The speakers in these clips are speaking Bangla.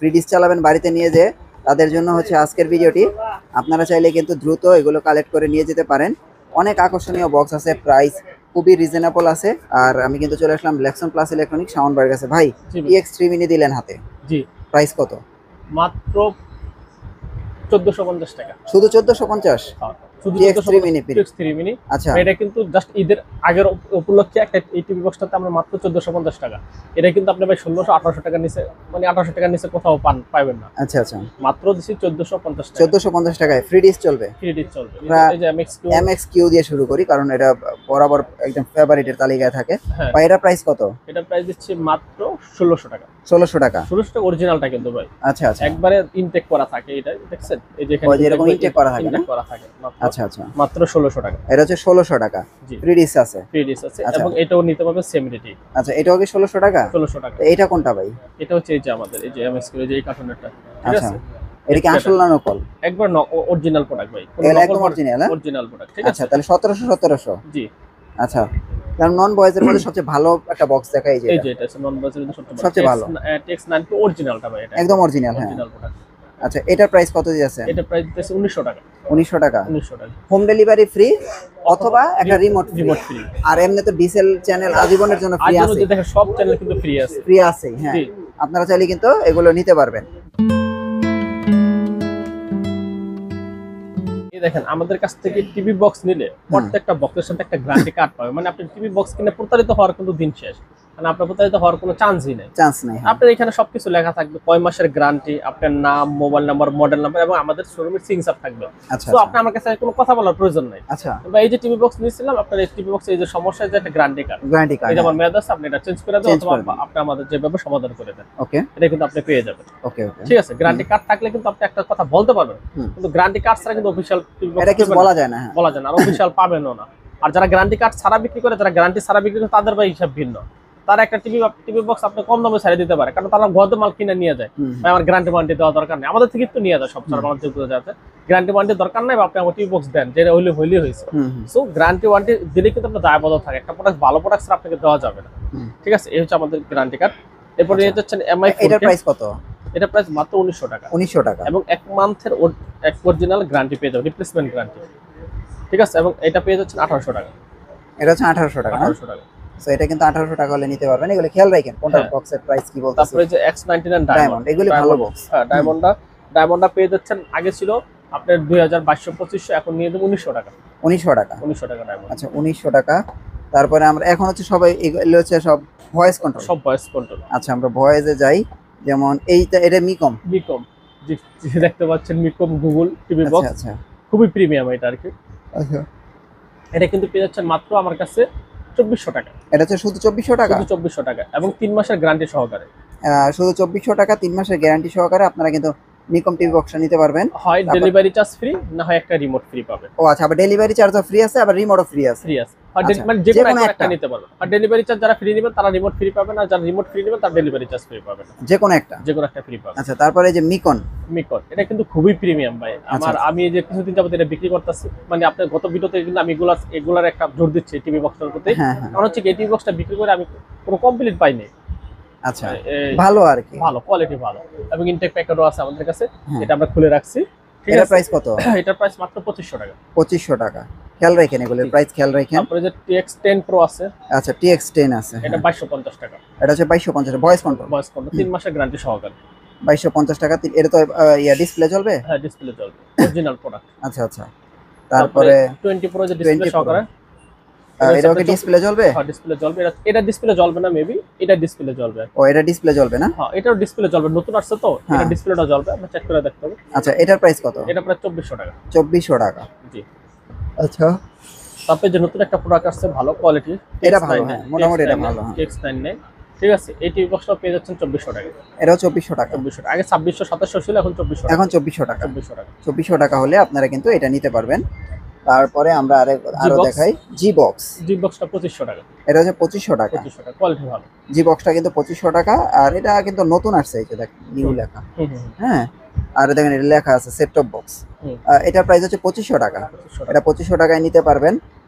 ফ্রি ডিশ চালাবেন বাড়িতে নিয়ে যেয়ে, তাদের জন্য হচ্ছে আজকের ভিডিওটি। আপনারা চাইলে কিন্তু দ্রুত এগুলো কালেক্ট করে নিয়ে যেতে পারেন। অনেক আকর্ষণীয় বক্স আছে, প্রাইস খুবই রিজনেবল আছে। আর আমি কিন্তু চলে আসলাম লেক্সন প্লাস ইলেকট্রনিক শাওন ভাইয়ের কাছে। ভাই EX3 মিনি দিলেন হাতে, জি প্রাইস কত? মাত্র 1450 টাকা। শুধু 1450? শুধু EX3 মিনি EX3 মিনি। আচ্ছা, এটা কিন্তু জাস্ট ঈদের আগের উপলক্ষে একটা এই টিভি বক্সটাতে আমরা মাত্র 1450 টাকা। এটা কিন্তু আপনি ভাই 1600-1800 টাকার নিচে, মানে 1800 টাকার নিচে কোথাও পাবেন না। আচ্ছা আচ্ছা, মাত্র দিছি 1450 টাকা। 1450 টাকায় ফ্রি ডিশ চলবে? ফ্রি ডিশ চলবে। এই যে MX-Q দিয়ে শুরু করি, কারণ এটা বরাবর একদম ফেভারিটের তালিকায় থাকে। হ্যাঁ। ভাই এটা প্রাইস কত? এটা প্রাইস দিচ্ছি মাত্র 1600 টাকা। 1600 টাকা? 1600 টাকা অরিজিনালটা কিন্তু ভাই। আচ্ছা আচ্ছা, একবারে ইনটেক করা থাকে এটা, দেখছেন এই যে এখানে এরকম ইনটেক করা থাকে না? ইনটেক করা থাকে। আচ্ছা আচ্ছা, মাত্র 1600 টাকা। এটা হচ্ছে 1600 টাকা। ফ্রি ডিশ আছে? ফ্রি ডিশ আছে, এবং এটাও নিতে পারবে সেম রেটে। আচ্ছা, এটাও কি 1600 টাকা? 1600 টাকা। এটা কোনটা ভাই? এটা হচ্ছে এই যে আমাদের এই যে MX-Q যে এই কার্টুনেরটা, ঠিক আচ্ছা, আছে? এটা কি আসল না নকল? একবার অরিজিনাল প্রোডাক্ট ভাই, একদম অরিজিনাল। অরিজিনাল প্রোডাক্ট, ঠিক আছে? আচ্ছা, তাহলে 1700। জি। আচ্ছা, কারণ নন বয়েজের মধ্যে সবচেয়ে ভালো একটা বক্স দেখাই যে এই যে এটা নন বয়েজের মধ্যে সবচেয়ে ভালো TX9 অরিজিনালটা ভাই, এটা একদম অরিজিনাল। হ্যাঁ, অরিজিনাল প্রোডাক্ট। আচ্ছা, এটার প্রাইস কত দিয়েছেন? এটা প্রাইস দিতেছে 1900 টাকা। 1900 টাকা? 1900 টাকা। হোম ডেলিভারি ফ্রি অথবা একটা রিমোট ফ্রি। আর এমনি তো ডিসেল চ্যানেল আজীবনের জন্য ফ্রি আছে। আজীবন দেখেন সব চ্যানেল কিন্তু ফ্রি আছে। ফ্রি আছে, হ্যাঁ। আপনারা চাইলে কিন্তু এগুলো নিতে পারবেন। দেখেন আমাদের কাছ থেকে টিভি বক্স নিলে প্রত্যেকটা বক্সের সাথে একটা গ্যারান্টি কার্ড পাবে। মানে আপনি টিভি বক্স কিনে প্রতারিত হওয়ার কিন্তু দিন শেষ, মানে আপনার প্রতারিত হওয়ার কোনো চান্সই নেই। আপনার এখানে সবকিছু লেখা থাকবে, কয় মাসের গ্যারান্টি, আপনার নাম, মোবাইল নাম্বার, মডেল নাম্বার, এবং আমাদের শোরুমের সিগনেচার থাকবে। তো আপনি আমার কাছে কোনো কথা বলার প্রয়োজন নাই। আচ্ছা, এই যে টিভি বক্স নিয়েছিলাম, আপনার এই টিভি বক্সে এই যে সমস্যা, যে একটা গ্যারান্টি কার্ড, এই যে আমার মেয়াদ আছে, আপনি এটা চেঞ্জ করে দেন অথবা আপনি আমাদের যেভাবে সমাধান করে দেন, ওকে, এটা কিন্তু আপনি পেয়ে যাবেন। ওকে ওকে, ঠিক আছে? গ্যারান্টি কার্ড থাকলে কিন্তু আপনি একটা কথা বলতে পারবেন, কিন্তু গ্যারান্টি কার্ড ছাড়া কিন্তু অফিশিয়াল টিভি বক্স এটা কিছু বলা যায় না, বলা যায় না, আর অফিশিয়াল পাবেনও না। আর যারা গ্যারান্টি কার্ড ছাড়া বিক্রি করে, যারা গ্যারান্টি ছাড়া বিক্রি করে, তাদের ভাই হিসাব ভিন্ন। তারা একটা টিভি বক্স আপনি কম দামে ছেড়ে দিতে পারে, কারণ তারা গত মাল কিনে নিয়ে যায়। ভাই আমার গ্যারান্টি ওয়ারেন্টি দেওয়া দরকার নেই, আমাদের থেকে তো নিয়ে যায় সব সারা বাংলাদেশে যাতে গ্যারান্টি ওয়ারেন্টি দরকার নাই, বা আপনি আমার টিভি বক্স দেন, যেটা হইলে হয়েছে। সো গ্যারান্টি ওয়ারেন্টি দিলে কিন্তু আপনার দায়বদ্ধ থাকে, একটা প্রোডাক্ট ভালো প্রোডাক্ট ছাড়া আপনাকে দেওয়া যাবে না। ঠিক আছে? এই হচ্ছে আমাদের গ্যারান্টি কার্ড। এরপর নিয়ে যাচ্ছেন MI। এটার প্রাইস কত? এটা প্রাইস মাত্র 1900 টাকা। 1900 টাকা, এবং 1 মান্থের অরিজিনাল গ্যারান্টি পেয়ে যাবেন, রিপ্লেসমেন্ট গ্যারান্টি। ঠিক আছে? এবং এটা পেয়ে যাচ্ছেন 1800 টাকা। এটা হচ্ছে 1800 টাকা। 1800 টাকা। সো এটা কিন্তু 1800 টাকা হলে নিতে পারবেন। এগুলো খেয়াল রাখেন কোনটা বক্সের প্রাইস কি বলতেছে। তারপরে যে X99 ডায়মন্ড, এগুলো ভালো বক্স। হ্যাঁ, ডায়মন্ডটা পেয়ে যাচ্ছেন, আগে ছিল আপনার 2200-2500, এখন নিয়ে দেব 1900 টাকা। 1900 টাকা? 1900 টাকা ডায়মন্ড। আচ্ছা, 1900 টাকা। তারপরে আমরা এখন হচ্ছে সবাই এগুলো হচ্ছে সব ভয়েস কন্ট্রোল, সব ভয়েস কন্ট্রোল। আচ্ছা, আমরা ভয়েসে যাই। যেমন এইটা, এটা মিকম জি, দেখতে পাচ্ছেন মিকম গুগল টিভি বক্স। আচ্ছা, খুবই প্রিমিয়াম এটা আর কি। আচ্ছা, এটা কিন্তু পেয়ে যাচ্ছেন মাত্র আমার কাছে 2400 টাকা। এটা হচ্ছে শুধু 2400 টাকা? শুধু 2400 টাকা, এবং 3 মাসের গ্যারান্টি সহকারে। শুধু 2400 টাকা, 3 মাসের গ্যারান্টি সহকারে আপনারা কিন্তু নিকম টিভি বক্সটা নিতে পারবেন। হয় ডেলিভারি চার্জ ফ্রি, না হয় একটা রিমোট ফ্রি পাবেন। ও আচ্ছা, আবার ডেলিভারি চার্জও ফ্রি আছে, আবার রিমোটও ফ্রি আছে? ফ্রি আছে, মানে যে কোনো একটা নিতে পারবেন। আর ডেলিভারি চার্জ যারা ফ্রি নেবেন তারা রিমোট ফ্রি পাবেন, আর যারা রিমোট ফ্রি নেবেন তারা ডেলিভারি চার্জ ফ্রি পাবেন। যে কোনো একটা ফ্রি পাবেন। আচ্ছা, তারপরে যে মিকন, এটা কিন্তু খুবই প্রিমিয়াম ভাই। আমি এই যে কিছুদিন যাবত এটা বিক্রি করতেছি, মানে আপনার গত ভিডিওতে কিন্তু আমি এগুলার একটা জোর দিচ্ছি টিভি বক্সটার প্রতি। কারণ হচ্ছে এই টিভি বক্সটা বিক্রি করে আমি কোনো কমপ্লিট পাইনি। আচ্ছা, ভালো আর কি, ভালো কোয়ালিটি, ভালো, এবং ইনটেক প্যাকেটও আছে আমাদের কাছে, এটা আমরা খুলে রাখছি। ঠিক আছে? প্রাইস কত? এটার প্রাইস মাত্র 2500 টাকা। 2500 টাকা। খেয়াল রাখেন এগুলোর প্রাইস, খেয়াল রাখেন। তারপরে যে TX10 Pro আছে। আচ্ছা, TX10 আছে, এটা 2250 টাকা। এটা হচ্ছে 2250, ভয়েস কন্ট্রোল, 3 মাসের গ্যারান্টি সহকারে। 2250 টাকা। এটা তো ডিসপ্লে চলবে? হ্যাঁ, ডিসপ্লে চলবে, অরিজিনাল প্রোডাক্ট। আচ্ছা আচ্ছা, তারপরে 20 Pro যে ডিসপ্লে সহকারে, এটাও কি ডিসপ্লে চলবে? হ্যাঁ, ডিসপ্লে চলবে। এটা ডিসপ্লে চলবে না, মেবি এটা ডিসপ্লে চলবে। ও, এটা ডিসপ্লে চলবে না? হ্যাঁ, এটাও ডিসপ্লে চলবে, নতুন আসছে তো, এটা ডিসপ্লেটা চলবে, আমরা চেক করে দেখতে হবে। আচ্ছা, এটার প্রাইস কত? এটা প্রায় 2400 টাকা। 2400 টাকা, জি। আচ্ছা, তারপরে যে নতুন একটা প্রোডাক্ট আসছে ভালো কোয়ালিটি, এটা ভালো, হ্যাঁ, মোটামুটি এটা ভালো। TX99, ঠিক আছে? এই টিভি বক্সটা পেয়ে যাচ্ছেন 2400 টাকা। এটাও 2400 টাকা? 2400 টাকা। আগে 2600-2700 ছিল, এখন 2400 টাকা। এখন 2400 টাকা। 2400 টাকা। 2400 টাকা হলে আপনারা কিন্তু এটা নিতে পারবেন। তারপরে আমরা আরো দেখাই জি বক্স। জি বক্সটা 2500 টাকা। এটা হচ্ছে 2500 টাকা। 2500 টাকা, কোয়ালিটি ভালো। জি বক্সটা কিন্তু 2500 টাকা। আর এটা কিন্তু নতুন আসছে, এই যে দেখেন নিউ লেখা। হ্যাঁ, আর দেখেন এটা লেখা আছে সেট টপ বক্স। এটার প্রাইস হচ্ছে 2500 টাকা। এটা 2500 টাকায় নিতে পারবেন।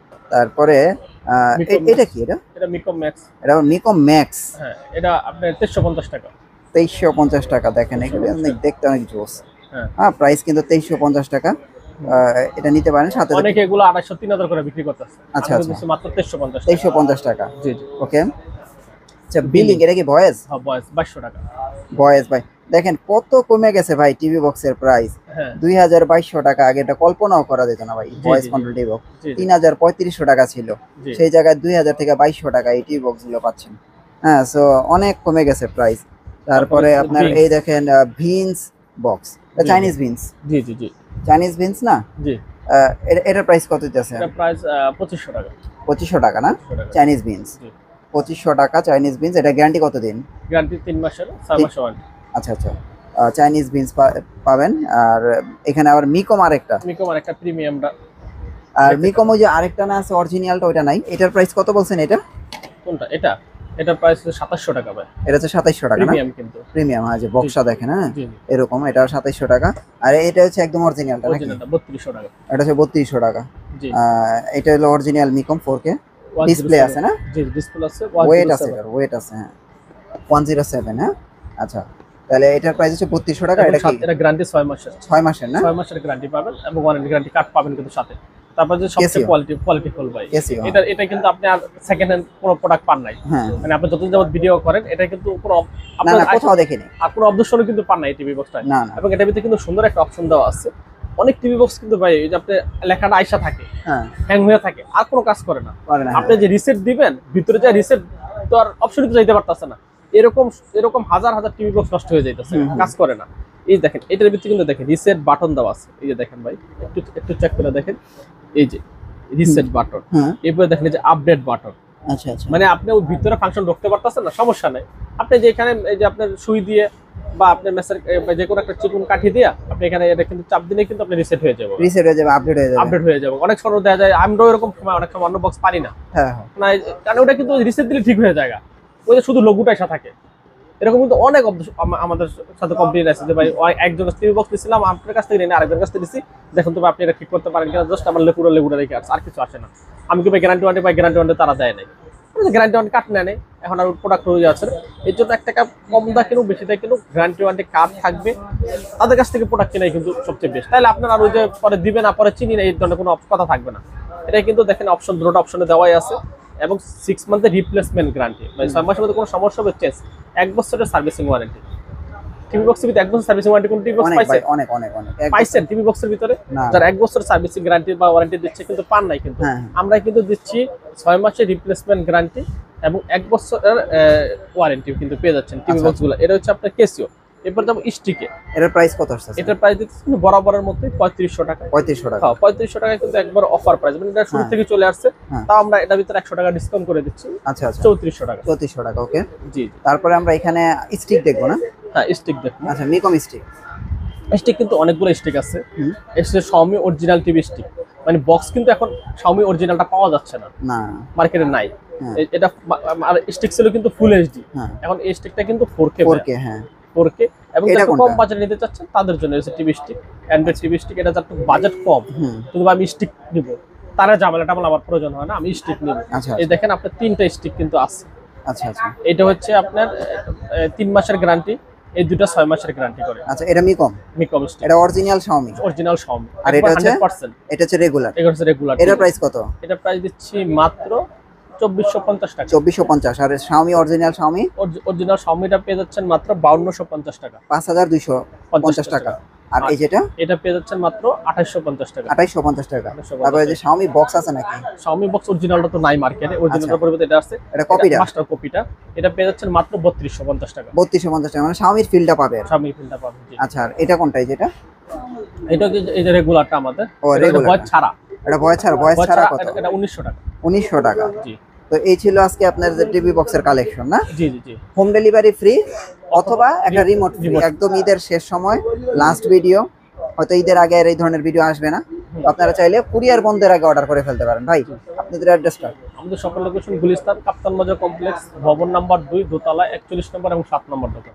তারপরে এটা কি? এটা মিকম ম্যাক্স। এটা মিকম ম্যাক্স। হ্যাঁ, এটা আপনার 2350 টাকা। 2350 টাকা। দেখেন এগুলো অনেক দেখতে অনেক জোস। হ্যাঁ হ্যাঁ, প্রাইস কিন্তু 2350 টাকা। এটা নিতে পারেন, সাথে অনেকে এগুলো 250-3000 করে বিক্রি করতেছে। আচ্ছা আমি আচ্ছা, দিচ্ছি মাত্র 2350 টাকা। 2350 টাকা। জি জি। ওকে। আচ্ছা, বিলিং এটা কি ভয়েস? হ্যাঁ বয়স 2200 টাকা। ভয়েস ভাই দেখেন কত কমে গেছে ভাই টিভি বক্সের প্রাইস। হ্যাঁ 2200 টাকা, আগে এটা কল্পনাও করা যেত না ভাই। জি, ভয়েস জি, কন্ট্রোল টিভি বক্স জি জি 3500 টাকা ছিল, জি। সেই জায়গায় 2000 থেকে 2200 টাকা এই টিভি বক্স গুলো পাচ্ছেন। হ্যাঁ, সো অনেক কমে গেছে প্রাইস। তারপরে হচ্ছে আপনার Vince। এই দেখেন ভিন্স বক্স, জি, চাইনিজ ভিন্স, জি জি জি চাইনিজ ভিন্স না? জি। এটার প্রাইস কত দিতেছে? এটা প্রাইস 2500 টাকা। 2500 টাকা না? 2500 টাকা। চাইনিজ ভিন্স জি। 2500 টাকা চাইনিজ ভিন্স। এটা গ্যারান্টি কত দিন? গ্যারান্টি 3 মাসের, 6 মাসের ওয়ারেন্টি। আচ্ছা আচ্ছা, চাইনিজ ভিন্স পাবেন। আর এখানে আবার মিকম আরেকটা, মিকম আর একটা প্রিমিয়ামটা। আর মিকম ওই যে আরেকটা না আছে অরিজিনালটা, ওইটা নাই। এটার প্রাইস কত বলছেন এটা? কোনটা? এটা এটার প্রাইস 2700 টাকা ভাই। এটা হচ্ছে 2700 টাকা না? প্রিমিয়াম কিন্তু। প্রিমিয়াম, হ্যাঁ, যে বক্সটা দেখেন, হ্যাঁ জি জি। এরকম, এটা 2700 টাকা। আর এটা হচ্ছে একদম অরিজিনালটা নাকি? অরিজিনালটা 3200 টাকা। এটা হচ্ছে 3200 টাকা। জি। এটা হলো অরিজিনাল মিকম 4K। 107 ডিসপ্লে আছে না? জি ডিসপ্লে আছে। ওয়েট আছে, 107 এটার ওয়েট আছে, হ্যাঁ 107। হ্যাঁ আচ্ছা, তাহলে এটার প্রাইস হচ্ছে 3200 টাকা। এটা কি এটা গ্যারান্টি 6 মাসের। 6 মাসের না? 6 মাসের গ্যারান্টি পাবেন এবং ওয়ারেন্টি গ্যারান্টি কার্ড পাবেন কিন্তু সাথে। তারপর যে সবচেয়ে Casio। কোয়ালিটি ফুল ভাই। Casio, এটা এটা কিন্তু আপনি আর সেকেন্ড হ্যান্ড কোনো প্রোডাক্ট পান নাই। হ্যাঁ, মানে আপনি যতদিন যাবত ভিডিও করেন এটা কিন্তু কোনো না আপনার না, কোথাও দেখিনি। আর কোনো অবজেকশনও কিন্তু পান নাই টিভি বক্সটা। না না, এবং এটার ভিতরে কিন্তু সুন্দর একটা অপশন দেওয়া আছে। অনেক টিভি বক্স কিন্তু ভাই এই যে আপনি লেখাটা আইসা থাকে, হ্যাঁ হ্যাং হয়ে থাকে, আর কোনো কাজ করে না। পারে না, আপনি যে রিসেট দিবেন ভিতরে যে রিসেট তো আর অপশনই তো যাইতে পারতাছে না। এরকম এরকম হাজার হাজার টিভি বক্স নষ্ট হয়ে যাইতেছে, কাজ করে না। এই দেখেন এটার ভিতরে কিন্তু দেখেন রিসেট বাটন দেওয়া আছে। এই যে দেখেন ভাই, একটু একটু চেক করে দেখেন, এই যে রিসেট বাটন। হ্যাঁ এরপরে দেখেন এই যে আপডেট বাটন। আচ্ছা আচ্ছা, মানে আপনি ওই ভিতরে ফাংশন ঢুকতে পারতেছেন না, সমস্যা নাই। আপনি যে এখানে এই যে আপনার সুই দিয়ে বা আপনার মেসের যে কোনো একটা চিকুন কাঠি দিয়ে আপনি এখানে এটা কিন্তু চাপ দিলে কিন্তু আপনি রিসেট হয়ে যাবে, রিসেট হয়ে যাবে, আপডেট হয়ে যাবে। আপডেট হয়ে যাবে। অনেক সময় দেখা যায় আমরাও এরকম সময় অনেক সময় অন্য বক্স পারি না, হ্যাঁ হ্যাঁ, না কারণ ওটা কিন্তু রিসেট দিলে ঠিক হয়ে যায়। ওই যে শুধু লোগোটা এসে থাকে। এরকম কিন্তু অনেক আমাদের সাথে কমপ্লেইন আছে যে ভাই একজন টিভি বক্স দিছিলাম আপনার কাছ থেকে নিয়ে আরেকজনের কাছ থেকে দিছি, দেখুন তো আপনি এটা ঠিক করতে পারেন কিনা। জাস্ট আমার লেগুড়া রেখে আসছে, আর কিছু আসে না। আমি কি ভাই গ্যারান্টি ওয়ারেন্টি পাই? গ্যারান্টি ওয়ারেন্টি তারা দেয় নাই, গ্যারান্টি ওয়ারেন্টি কার্ড নেয় নাই। এখন আর প্রোডাক্ট রয়ে যাচ্ছে, এর জন্য 1 টাকা কম দা কিনুক বেশি দা কিনুক, গ্যারান্টি ওয়ারেন্টি কার্ড থাকবে, তাদের কাছ থেকে প্রোডাক্ট কেনাই কিন্তু সবচেয়ে বেস্ট। তাহলে আপনার আর ওই যে পরে দিবে না পরে চিনি না এই ধরনের কোনো কথা থাকবে না। এটাই কিন্তু দেখেন অপশন, দুটো অপশনে দেওয়াই আছে। এবং 6 মান্থের রিপ্লেসমেন্ট গ্যারান্টি, মানে 6 মাসের মধ্যে কোনো সমস্যা হবে চেঞ্জ। 1 বছরের সার্ভিসিং ওয়ারেন্টি। টিভি বক্সের ভিতরে 1 বছর সার্ভিসিং ওয়ারেন্টি কোন টিভি বক্স অনেক পাইছে? ভাই, অনেক অনেক অনেক। পাইছেন টিভি বক্সের ভিতরে? না। যারা 1 বছর সার্ভিসিং গ্যারান্টি বা ওয়ারেন্টি দিচ্ছে কিন্তু পান নাই কিন্তু। হ্যাঁ। আমরা কিন্তু দিচ্ছি 6 মাসের রিপ্লেসমেন্ট গ্যারান্টি এবং 1 বছরের ওয়ারেন্টি কিন্তু পেয়ে যাচ্ছেন টিভি আচ্ছা, বক্সগুলো। এটা হচ্ছে আপনার কেসিও। এরপর যাবো স্টিকে। এটার প্রাইস কত আসছে? এটার প্রাইস দিচ্ছি কিন্তু বরাবরের মধ্যে 3500 টাকা। 3500 টাকা। হ্যাঁ 3500 টাকা কিন্তু একবার অফার প্রাইস, মানে এটা শুরু হ্যাঁ। থেকে চলে আসছে। হ্যাঁ। তাও আমরা এটার ভিতরে 100 টাকা ডিসকাউন্ট করে দিচ্ছি, আচ্ছা আচ্ছা, 3400 টাকা। 3400 টাকা। ওকে, জি জি। তারপরে আমরা এখানে স্টিক দেখবো না? হ্যাঁ স্টিক দেখুন। আচ্ছা, মিকম স্টিক। স্টিক কিন্তু অনেকগুলো স্টিক আছে। হুম। এসে Xiaomi অরিজিনাল টিভি স্টিক, মানে বক্স কিন্তু এখন Xiaomi অরিজিনালটা পাওয়া যাচ্ছে না, না, মার্কেটে নাই। হ্যাঁ। এটা আর স্টিক ছিল কিন্তু ফুল এইচডি, হ্যাঁ এখন এই স্টিকটা কিন্তু 4K 4K, হ্যাঁ 4K। এবং এটা যারা কম কোনটা? বাজেট নিতে চাচ্ছেন তাদের জন্য হচ্ছে TV stick, Android TV stick. এটা যার বাজেট কম, হুম, কিন্তু আমি স্টিক নিব, তারা ঝামেলা টামেলা আমার প্রয়োজন হয় না, আমি স্টিক নিব। আচ্ছা এই দেখেন আপনার 3টা স্টিক কিন্তু আছে। আচ্ছা আচ্ছা এটা হচ্ছে আপনার 3 মাসের গ্যারান্টি, এই দুটো 6 মাসের গ্যারান্টি করে। আচ্ছা, এটা মিকম, মিকম স্টিক, এটা অরিজিনাল Xiaomi। Original Xiaomi। আর এটা হচ্ছে? 100%। এটা হচ্ছে রেগুলার। এটা হচ্ছে রেগুলার। এটার প্রাইস কত? এটা প্রাইস দিচ্ছি মাত্র 2450 টাকা। 2450। আর Xiaomi অরিজিনাল Xiaomi অরিজিনাল Xiaomiটা পেয়ে যাচ্ছেন মাত্র 5250 টাকা। 5250 টাকা। আর এই যেটা? এটা পেয়ে যাচ্ছেন মাত্র 2850 টাকা। 2850 টাকা। 2850 তারপরে এই যে Xiaomi বক্স আছে নাকি? Xiaomi বক্স অরিজিনালটা তো নাই মার্কেটে, অরিজিনালটার আচ্ছা। পরিবর্তে এটা আছে। এটা কপিটা? মাস্টার কপিটা। এটা পেয়ে যাচ্ছেন মাত্র 3250 টাকা। 3250 টাকা, মানে Xiaomi ফিল্ডটা পাবে। Xiaomi ফিল্ডটা পাবেন। জি। আচ্ছা, আর এটা কোনটা? এই যেটা? এটা কি এই যে রেগুলারটা আমাদের? ও, এটা regular ভয়েস ছাড়া। এটা ভয়েস ছাড়া? ভয়েস ছাড়া কত? এটা 1900 টাকা। 1900 টাকা। জি তো এই ছিল আজকে আপনার যে টিভি বক্সের কালেকশন না? জি জি জি। হোম ডেলিভারি ফ্রি অথবা একটা রিমোট ফ্রি, remote। একদম ঈদের শেষ সময় লাস্ট ভিডিও, হয়তো ঈদের আগে আর এই ধরনের ভিডিও আসবে না, তো আপনারা চাইলে কুরিয়ার বন্ধের আগে অর্ডার করে ফেলতে পারেন। ভাই আপনাদের অ্যাড্রেসটা? আমাদের সকল লোকেশন গুলিস্তান কাপ্তান বাজার কমপ্লেক্স, ভবন নাম্বার 2, দোতলা, 41 নম্বর এবং 7 নম্বর দোকান।